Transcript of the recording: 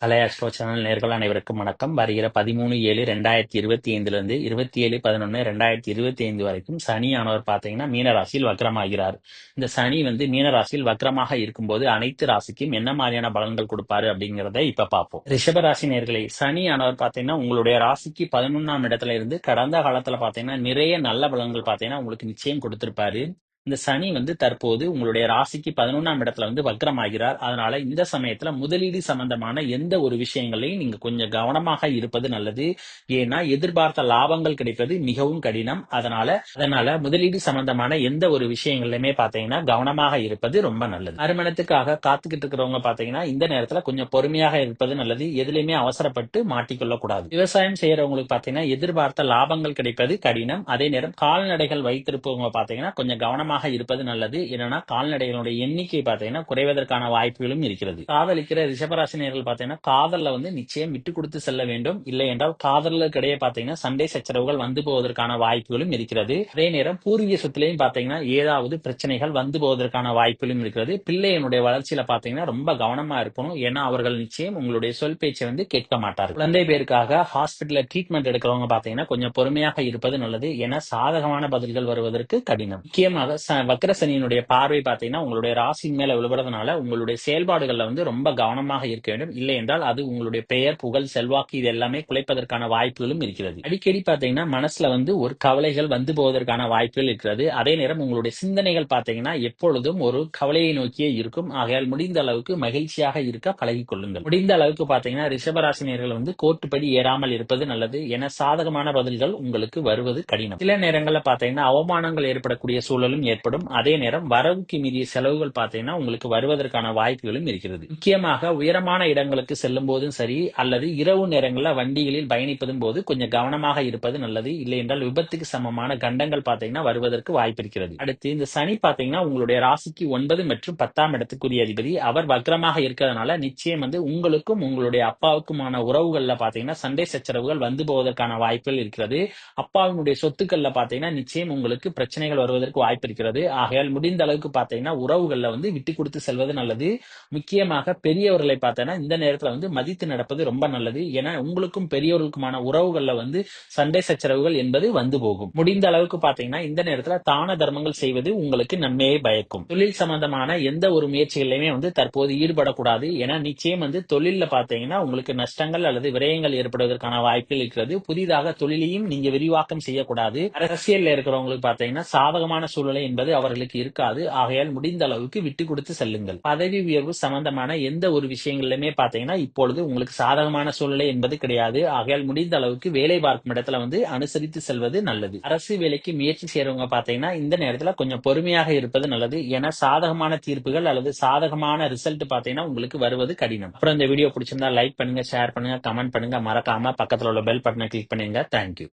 கலை astro channel நேர்கள் அனைவருக்கும் வணக்கம். வருகிற 13/7/2025 27/11/2025 வரைக்கும் சனியானவர் பார்த்தீங்கன்னா மீன ராசியில் வக்ரமாகிறார். இந்த சனி மீன ராசியில் வக்ரமாக இருக்கும்போது அனைத்து ராசிக்கும் என்ன மாதிரியான பலன்கள் கொடுப்பாரு அப்படிங்கிறத இப்ப பார்ப்போம். ரிஷப ராசி நேர்களே, சனியானவர் பார்த்தீங்கன்னா உங்களுடைய ராசிக்கு 11ஆம் இடத்துல இருந்து கடந்த காலத்துல பார்த்தீங்கன்னா நிறைய நல்ல பலன்கள் பார்த்தீங்கன்னா உங்களுக்கு நிச்சயம் கொடுத்திருப்பாரு. இந்த சனி தற்போது உங்களுடைய ராசிக்கு 11ஆம் இடத்துல வக்ரமாகிறார். அதனால இந்த சமயத்துல முதலீடு சம்பந்தமான எந்த ஒரு விஷயங்களையும் நீங்க கொஞ்சம் கவனமாக இருப்பது நல்லது. ஏன்னா எதிர்பார்த்த லாபங்கள் கிடைப்பது மிகவும் கடினம். அதனால முதலீடு சம்பந்தமான எந்த ஒரு விஷயங்களையுமே பாத்தீங்கன்னா கவனமாக இருப்பது ரொம்ப நல்லது. மறுமணத்துக்காக காத்துக்கிட்டு இருக்கிறவங்க பாத்தீங்கன்னா இந்த நேரத்துல கொஞ்சம் பொறுமையாக இருப்பது நல்லது. எதுலையுமே அவசரப்பட்டு மாட்டிக்கொள்ள கூடாது. விவசாயம் செய்யறவங்களுக்கு பாத்தீங்கன்னா எதிர்பார்த்த லாபங்கள் கிடைப்பது கடினம். அதே நேரம் கால்நடைகள் வைத்திருப்பவங்க பாத்தீங்கன்னா கொஞ்சம் கவனமாக இருப்பது நல்லது. என்னன்னா கால்நடைகளுடைய எண்ணிக்கை பாத்தீங்கன்னா குறைவதற்கான வாய்ப்புகளும் இருக்கிறது. காதலிக்கிற ரிஷபராசினியர்கள் பாத்தீங்கன்னா காதல்ல நிச்சயம் விட்டு கொடுத்து செல்ல வேண்டும். இல்லை என்றால் காதலர்களுக்கிடையே பாத்தீங்கன்னா சண்டை சச்சரவுகள் வந்து போவதற்கான வாய்ப்புகளும் இருக்கிறது. அதே நேரம் பூர்வீக சொத்திலையும் பாத்தீங்கன்னா ஏதாவது பிரச்சனைகள் வந்து போவதற்கான வாய்ப்புகளும் இருக்கிறது. பிள்ளையினுடைய வளர்ச்சியில பாத்தீங்கன்னா ரொம்ப கவனமா இருக்கணும். ஏன்னா அவர்கள் நிச்சயம் உங்களுடைய சொல் பேச்சை கேட்க மாட்டார்கள். குழந்தை பேருக்காக ஹாஸ்பிட்டல்ல ட்ரீட்மெண்ட் எடுக்கிறவங்க பாத்தீங்கன்னா கொஞ்சம் பொறுமையாக இருப்பது நல்லது. ஏன்னா சாதகமான பதில்கள் வருவதற்கு கடினம். முக்கியமாக வக்ர சனியினுடைய பார்வை பாத்தீங்கன்னா உங்களுடைய ராசியின் மேல விழுவதனால உங்களுடைய செயல்பாடுகள்ல ரொம்ப கவனமாக இருக்க வேண்டும். இல்லை என்றால் அது உங்களுடைய பெயர், புகழ், செல்வாக்கு இது எல்லாமே குலைப்பதற்கான வாய்ப்புகளும் இருக்கிறது. அடிக்கடி பாத்தீங்கன்னா மனசுல ஒரு கவலைகள் வந்து போவதற்கான வாய்ப்புகள் இருக்கிறது. அதே நேரம் உங்களுடைய சிந்தனைகள் பாத்தீங்கன்னா எப்பொழுதும் ஒரு கவலையை நோக்கியே இருக்கும். ஆகையால் முடிந்த அளவுக்கு மகிழ்ச்சியாக இருக்க பழகிக் கொள்ளுங்கள். முடிந்த அளவுக்கு பாத்தீங்கன்னா ரிஷபராசினியர்கள் கோட்டுப்படி ஏறாமல் இருப்பது நல்லது. என சாதகமான பதில்கள் உங்களுக்கு வருவது கடினம். சில நேரங்களில் பாத்தீங்கன்னா அவமானங்கள் ஏற்படக்கூடிய சூழலும் ஏற்படும். அதே நேரம் வரவுக்கு மீறிய செலவுகள் பாத்தீங்கன்னா உங்களுக்கு வருவதற்கான வாய்ப்புகளும் இருக்கிறது. முக்கியமாக உயரமான இடங்களுக்கு செல்லும் போதும் சரி அல்லது இரவு நேரங்களில் வண்டிகளில் பயணிப்பதும் போது கொஞ்சம் கவனமாக இருப்பது நல்லது. இல்லை என்றால் விபத்துக்கு சமமான கண்டங்கள் பாத்தீங்கன்னா வருவதற்கு வாய்ப்பு இருக்கிறது. அடுத்து இந்த சனி பாத்தீங்கன்னா உங்களுடைய ராசிக்கு 9 மற்றும் 10ஆம் இடத்துக்குரிய அதிபதி. அவர் வக்ரமாக இருக்கிறதுனால நிச்சயம் உங்களுக்கும் உங்களுடைய அப்பாவுக்குமான உறவுகள்ல பாத்தீங்கன்னா சண்டை சச்சரவுகள் வந்து போவதற்கான வாய்ப்புகள் இருக்கிறது. அப்பாவினுடைய சொத்துக்கள்ல பாத்தீங்கன்னா நிச்சயம் உங்களுக்கு பிரச்சனைகள் வருவதற்கு வாய்ப்பு இருக்கிறது. ஆகையால் முடிந்த அளவுக்கு பாத்தீங்கன்னா உறவுகள்ல விட்டு கொடுத்து செல்வது நல்லது. முக்கியமாக பெரியவர்களை பார்த்தீங்கன்னா இந்த நேரத்துல மதித்து நடப்பது ரொம்ப நல்லது. ஏன்னா உங்களுக்கும் பெரியவர்களுக்குமான உறவுகள்ல சண்டை சச்சரவுகள் என்பது வந்து போகும். முடிந்த அளவுக்கு பாத்தீங்கன்னா இந்த நேரத்துல தான தர்மங்கள் செய்வது உங்களுக்கு நன்மையை பயக்கும். தொழில் சம்பந்தமான எந்த ஒரு முயற்சிகளிலுமே தற்போது ஈடுபடக்கூடாது. ஏன்னா நிச்சயம் தொழில பாத்தீங்கன்னா உங்களுக்கு நஷ்டங்கள் அல்லது விரயங்கள் ஏற்படுவதற்கான வாய்ப்புகள் இருக்கிறது. புதிதாக தொழிலையும் நீங்க விரிவாக்கம் செய்யக்கூடாது. அரசியல் இருக்கிறவங்களுக்கு பாத்தீங்கன்னா சாதகமான சூழ்நிலை என்பது அவர்களுக்கு இருக்காது. ஆகையால் முடிந்த அளவுக்கு விட்டு கொடுத்து செல்லுங்கள். பதவி உயர்வு சம்பந்தமான எந்த ஒரு விஷயங்களிலுமே பாத்தீங்கன்னா இப்பொழுது உங்களுக்கு சாதகமான சூழ்நிலை என்பது கிடையாது. ஆகையால் முடிந்த அளவுக்கு வேலை பார்க்கும் இடத்துல அனுசரித்து செல்வது நல்லது. அரசு வேலைக்கு முயற்சி செய்யறவங்க பாத்தீங்கன்னா இந்த நேரத்துல கொஞ்சம் பொறுமையாக இருப்பது நல்லது. ஏன்னா சாதகமான தீர்ப்புகள் அல்லது சாதகமான ரிசல்ட் பாத்தீங்கன்னா உங்களுக்கு வருவது கடினம். அப்புறம் இந்த வீடியோ பிடிச்சிருந்தா லைக் பண்ணுங்க, ஷேர் பண்ணுங்க, கமெண்ட் பண்ணுங்க. மறக்காம பக்கத்துல உள்ள பெல் பட்டனை கிளிக் பண்ணுங்க. தேங்க்யூ.